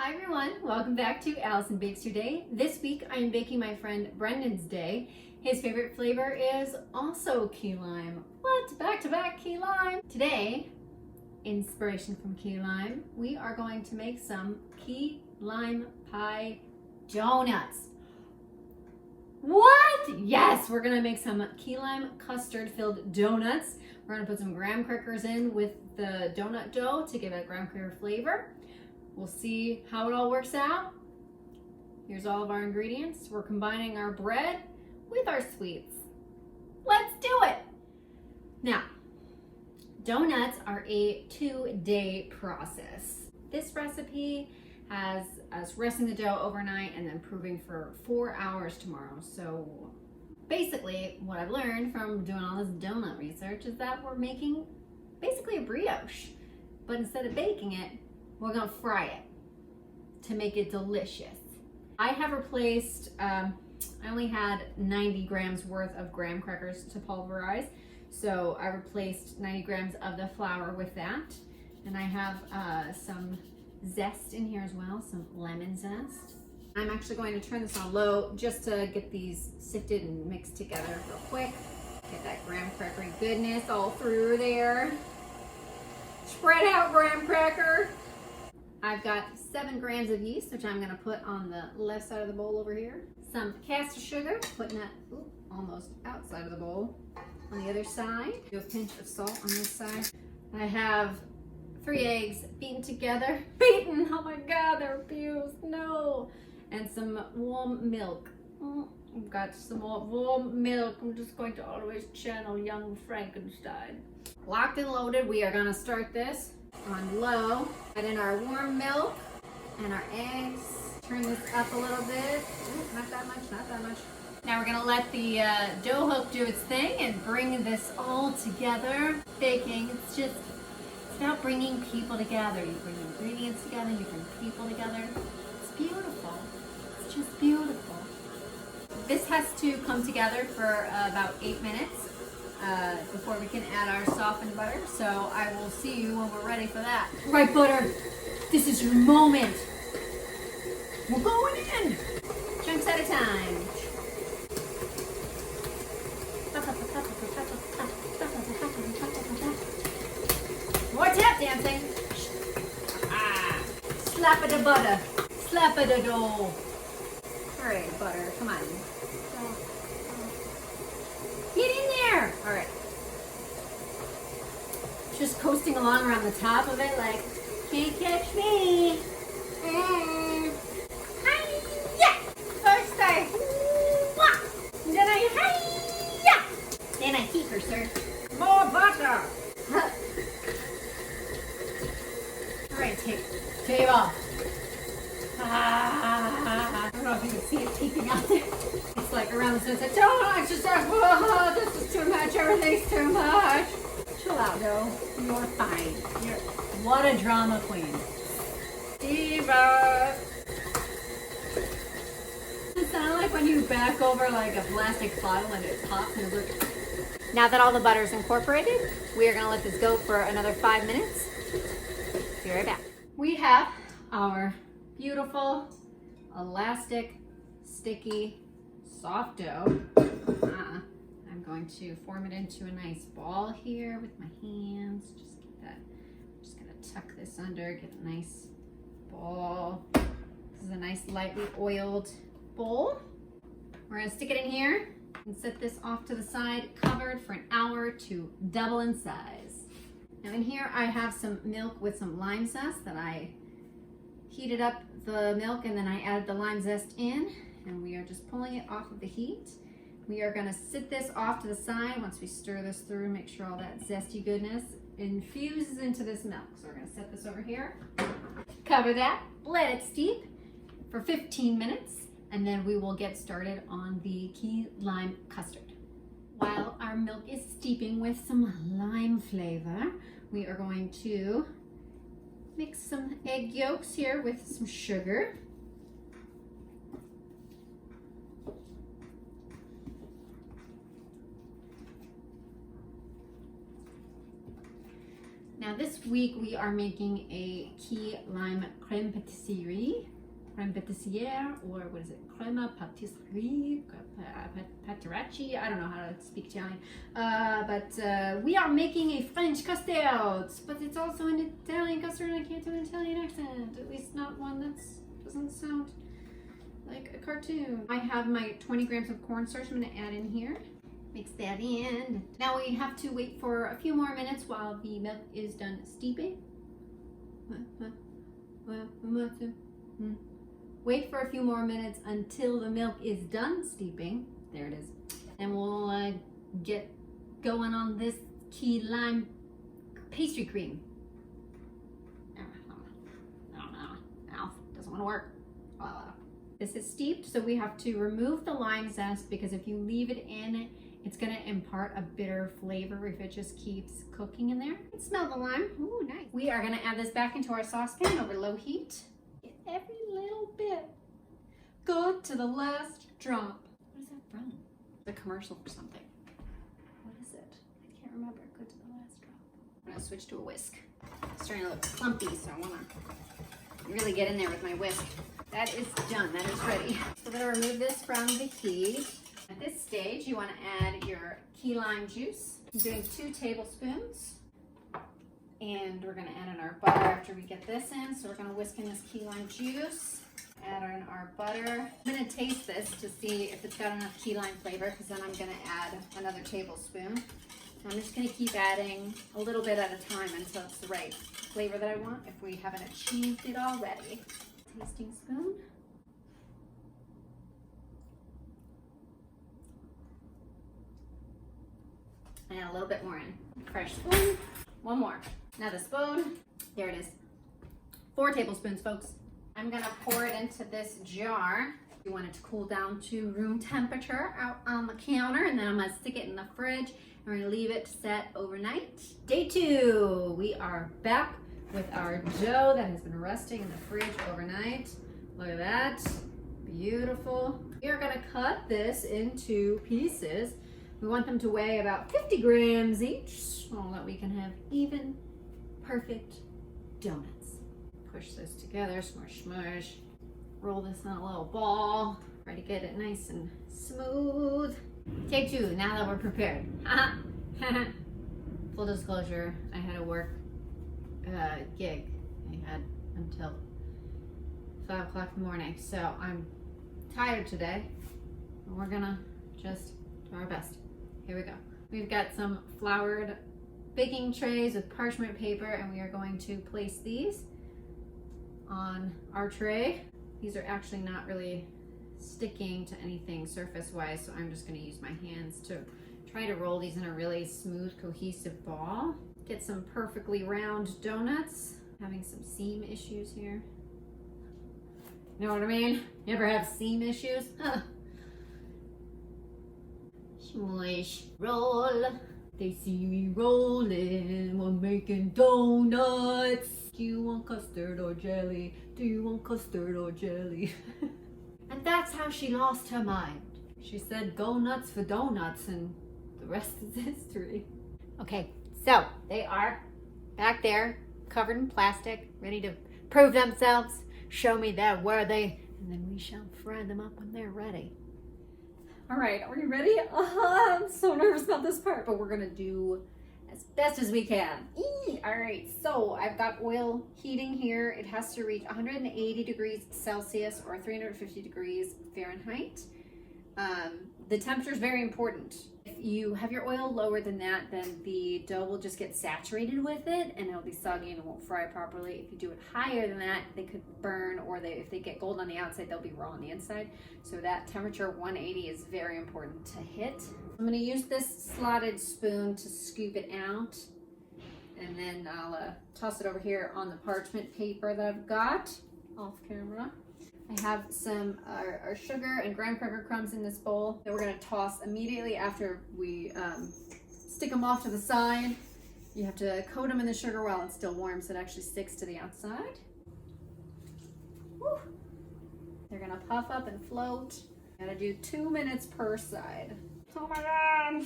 Hi everyone, welcome back to Allison Bakes Your Day. This week I am baking my friend Brendan's day. His favorite flavor is also key lime. What? Back-to-back key lime. Today, inspiration from key lime, we are going to make some key lime pie donuts. What? Yes, we're gonna make some key lime custard filled donuts. We're gonna put some graham crackers in with the donut dough to give it a graham cracker flavor. We'll see how it all works out. Here's all of our ingredients. We're combining our bread with our sweets. Let's do it. Now, donuts are a 2-day process. This recipe has us resting the dough overnight and then proving for 4 hours tomorrow. So basically what I've learned from doing all this donut research is that we're making basically a brioche, but instead of baking it, we're gonna fry it to make it delicious. I have replaced, I only had 90 grams worth of graham crackers to pulverize. So I replaced 90 grams of the flour with that. And I have some zest in here as well, some lemon zest. I'm actually going to turn this on low just to get these sifted and mixed together real quick. Get that graham crackery goodness all through there. Spread out graham cracker. I've got 7 grams of yeast, which I'm gonna put on the left side of the bowl over here. Some caster sugar, putting that almost outside of the bowl. On the other side, do a pinch of salt on this side. I have 3 eggs beaten together. Beaten, oh my God, they're fused, no. And some warm milk. I've got some warm milk. I'm just going to always channel young Frankenstein. Locked and loaded, we are gonna start this on low. Add in our warm milk and our eggs. Turn this up a little bit. Not that much, not that much. Now we're gonna let the dough hook do its thing and bring this all together. Baking, it's about bringing people together. You bring ingredients together, you bring people together. It's beautiful, it's just beautiful. This has to come together for about 8 minutes. Before we can add our softened butter. So I will see you when we're ready for that. Right, butter, this is your moment. We're going in. Chunks at a time. More tap dancing. Slap of the butter. Slap of the dough. All right, butter, come on. Get in there! All right. Just coasting along around the top of it like, can't catch me. Hi-ya! First I wah! Then I hi-ya! Then I keep her, sir. More butter! All right, tape off. I don't know if you can see it peeking out there. It's like around the sunset. Don't exercise. Whoa, this is too much. Everything's too much. Chill out, though. You're fine. What a drama queen. Diva. It sounds like when you back over like a plastic bottle and it pops and it's like... Now that all the butter is incorporated, we are going to let this go for another 5 minutes. Be right back. We have our beautiful, elastic, sticky, soft dough. I'm going to form it into a nice ball here with my hands. Just get that. I'm just gonna tuck this under, get a nice ball. This is a nice lightly oiled bowl. We're gonna stick it in here and set this off to the side, covered for an hour to double in size. Now in here I have some milk with some lime zest that I heated up the milk and then I added the lime zest in, and we are just pulling it off of the heat. We are gonna sit this off to the side once we stir this through, make sure all that zesty goodness infuses into this milk. So we're gonna set this over here, cover that, let it steep for 15 minutes, and then we will get started on the key lime custard. While our milk is steeping with some lime flavor, we are going to mix some egg yolks here with some sugar. Now this week we are making a key lime crème pâtisserie, or what is it? Crema patisserie, pateracci. I don't know how to speak Italian. But we are making a French custard, but it's also an Italian custard, and I can't do an Italian accent. At least not one that doesn't sound like a cartoon. I have my 20 grams of cornstarch I'm going to add in here. Mix that in. Now we have to wait for a few more minutes while the milk is done steeping. Wait for a few more minutes until the milk is done steeping. There it is. And we'll get going on this key lime pastry cream. Doesn't want to work. This is steeped, so we have to remove the lime zest because if you leave it in, it's going to impart a bitter flavor if it just keeps cooking in there. You can smell the lime. Ooh, nice. We are going to add this back into our saucepan over low heat. Get every little bit. Good to the last drop. What is that from? The commercial for something. What is it? I can't remember. Good to the last drop. I'm going to switch to a whisk. It's starting to look clumpy, so I want to really get in there with my whisk. That is done. That is ready. So we're going to remove this from the key. At this stage, you want to add your key lime juice. I'm doing 2 tablespoons. And we're going to add in our butter after we get this in. So we're going to whisk in this key lime juice. Add in our butter. I'm going to taste this to see if it's got enough key lime flavor, because then I'm going to add another tablespoon. I'm just going to keep adding a little bit at a time until it's the right flavor that I want, if we haven't achieved it already. Tasting spoon. And a little bit more in. Fresh spoon. One more. Another spoon. There it is. 4 tablespoons, folks. I'm gonna pour it into this jar. You want it to cool down to room temperature out on the counter, and then I'm gonna stick it in the fridge, and we're gonna leave it to set overnight. Day 2. We are back with our dough that has been resting in the fridge overnight. Look at that. Beautiful. We are gonna cut this into pieces. We want them to weigh about 50 grams each so that we can have even, perfect donuts. Push this together, smush, smush. Roll this in a little ball. Try to get it nice and smooth. Take 2, now that we're prepared. Full disclosure, I had a work gig I had until 5 o'clock in the morning, so I'm tired today. We're gonna just do our best. Here we go. We've got some floured baking trays with parchment paper, and we are going to place these on our tray. These are actually not really sticking to anything surface-wise, so I'm just going to use my hands to try to roll these in a really smooth, cohesive ball. Get some perfectly round donuts. Having some seam issues here. You know what I mean? You ever have seam issues? Huh. Smush, roll. They see me rolling, we're making donuts. Do you want custard or jelly? Do you want custard or jelly? And that's how she lost her mind. She said, go nuts for donuts, and the rest is history. Okay, so they are back there, covered in plastic, ready to prove themselves. Show me they're worthy, and then we shall fry them up when they're ready. All right, are you ready? I'm so nervous about this part, but we're gonna do as best as we can. All right, so I've got oil heating here. It has to reach 180 degrees Celsius or 350 degrees Fahrenheit. The temperature is very important. If you have your oil lower than that, then the dough will just get saturated with it and it'll be soggy and it won't fry properly. If you do it higher than that, they could burn, or if they get gold on the outside, they'll be raw on the inside. So that temperature 180 is very important to hit. I'm gonna use this slotted spoon to scoop it out, and then I'll toss it over here on the parchment paper that I've got off camera. I have some our sugar and graham cracker crumbs in this bowl that we're going to toss immediately after we stick them off to the side. You have to coat them in the sugar while it's still warm so it actually sticks to the outside. Woo. They're going to puff up and float. Gotta do 2 minutes per side. Oh my god!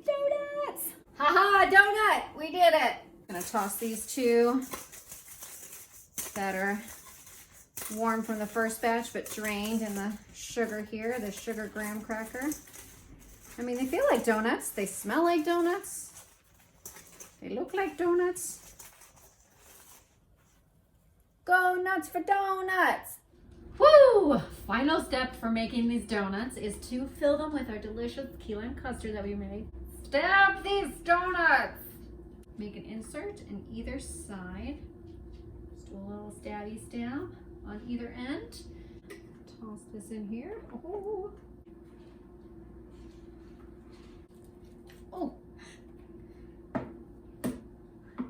Donuts! Haha, donut! We did it! I'm gonna toss these two that are warm from the first batch but drained in the sugar here, the sugar graham cracker. I mean, they feel like donuts. They smell like donuts. They look like donuts. Go nuts for donuts! Woo! Final step for making these donuts is to fill them with our delicious key lime custard that we made. Stab these donuts! Make an insert in either side. Just do a little stabby stab on either end. Toss this in here. Oh. Oh.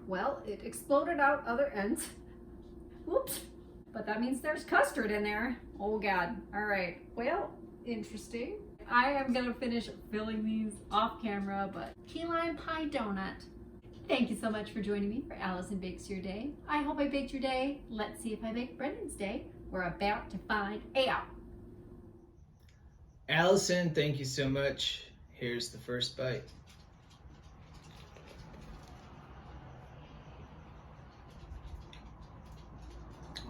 Well, it exploded out other ends. Whoops. But that means there's custard in there. Oh God. All right. Well, interesting. I am gonna finish filling these off camera, but key lime pie donut. Thank you so much for joining me for Allison Bakes Your Day. I hope I baked your day. Let's see if I baked Brendan's day. We're about to find out. Allison, thank you so much. Here's the first bite.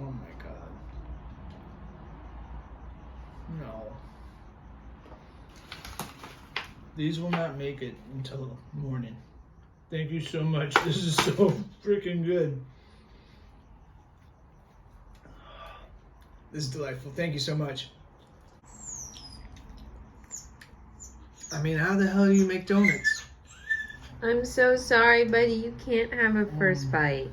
Oh my God. No. These will not make it until morning. Thank you so much. This is so freaking good. This is delightful. Thank you so much. I mean, how the hell do you make donuts? I'm so sorry, buddy. You can't have a first bite.